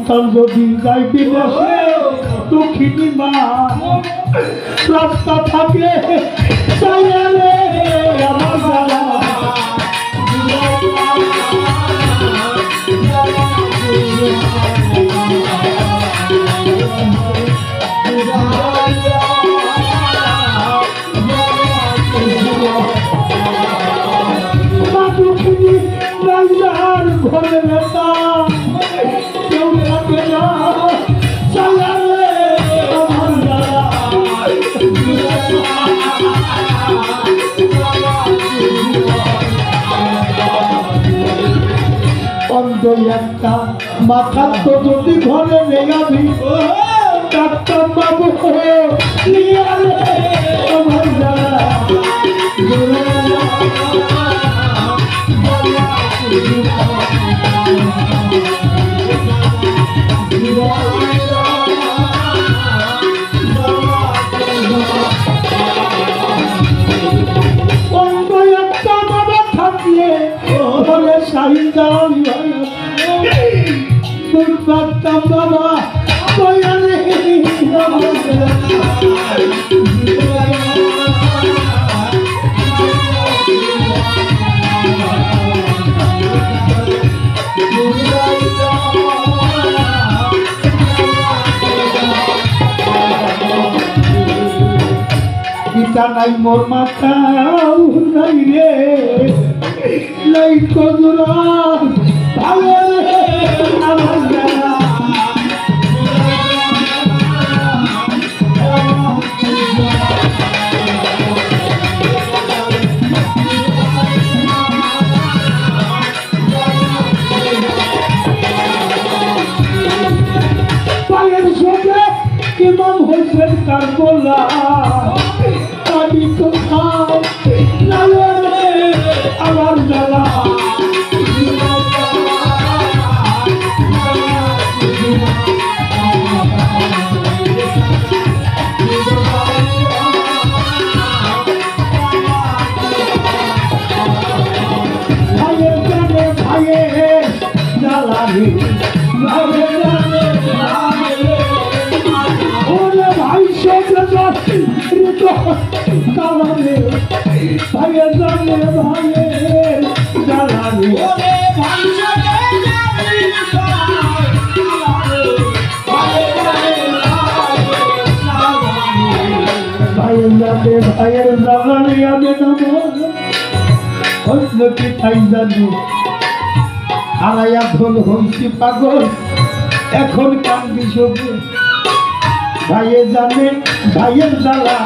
সন্তান যদি যাই বিদেশে দুঃখিনী মা রাস্তা থাকে আমার জ্বালা ঘরে নেতা কেউ থাকে না চালালে আমার জ্বালা অন্ধ একটা মাথা তো যদি ঘরে নেই আমি ডাক্তার বাবু নিয়ে আলে আমার জ্বালা বাবা পিতা নাই মোর মাথা নাই রে নাই কজুরা ভালো রে আমার জ্বালা পায়ের সঙ্গে ইমাম হোসেন কারবলা আমি তো খাই আমার জ্বালা ভাইয়ের জানে ভাইয়ের জ্বালা রে ভাই সঙ্গে জ্বালানে ভাইয়ের জানে ভাইয়ের জ্বালানে ভাইয়ের জানে ভাইয়ের জ্বালানে আমি অন্য কি তাই জানি হারাইয়া ধল হইছি পাগল এখন কান্দি সবে ভাইয়ের জানে ভাইয়ের জ্বালা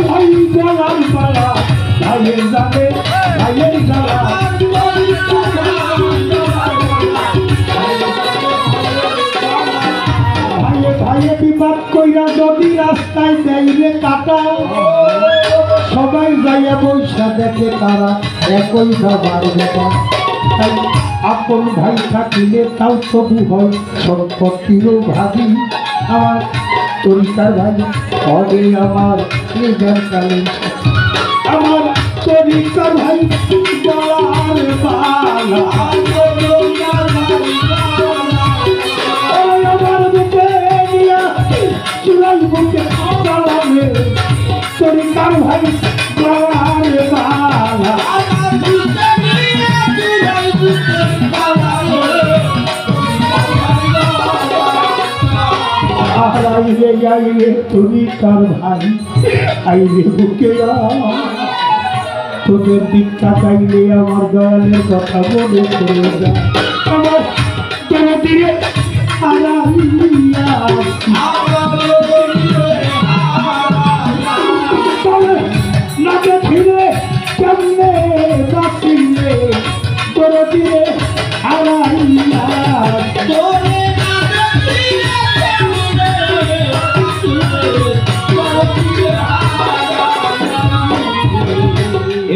ভাই জ্বালার পালা ভাইয়ের জানে ভাইয়ের জ্বালা ভাইয়ে ভাইয়ে বিবাদ কইরা যদি রাস্তায় দেয় রে কাটা সবাই যাইয়া বৈশা দেখে তারা একই সবার বেটা তাই আপন ভাই থাকিলে তাও তবু হয় সম্পত্তিরও ভাবি আমার তরিকার ভাই হবে আমার নিজের কালে আমার তরিকার ভাই বলার বালা আমার বুকে নিয়া চুলাই বুকে চালাবে তরিকার ভাই বলার বালা আইলে আইলে তুমি কার ভাই আইলে বুকে তোদের দিকটা চাইলে আমার দয়ালের কথা মনে করে যা আমার তোর দিকে না দেখিলে কেমনে বাঁচিলে তোর দিকে হারাইয়া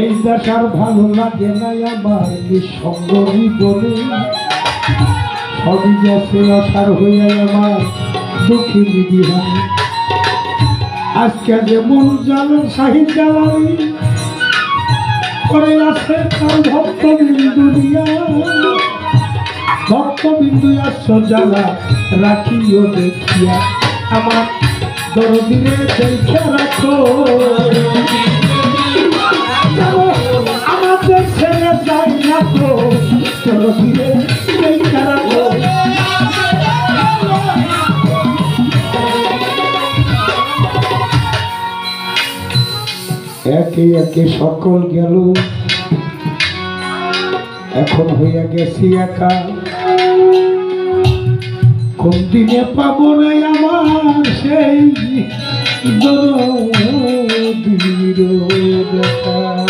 এই দেখার ভালো লাগে না আমার নিঃসঙ্গ বলে সবই গেছে অসার হয়ে আমার দুঃখী বিহার আজকে যে মন জানো শাহিদ জ্বালানি করে আছে তার ভক্ত দুনিয়া ভক্তবিন্দু আসছো যারা রাখিও দেখিয়া আমার দরদিরে দেখে রাখো আমাদের ছেড়ে যাই না তো দরদিরে দেখে রাখো একে একে সকল গেল এখন হইয়া গেছি একা কোন দিনে পাবো না আমার সেই দরদির দেখা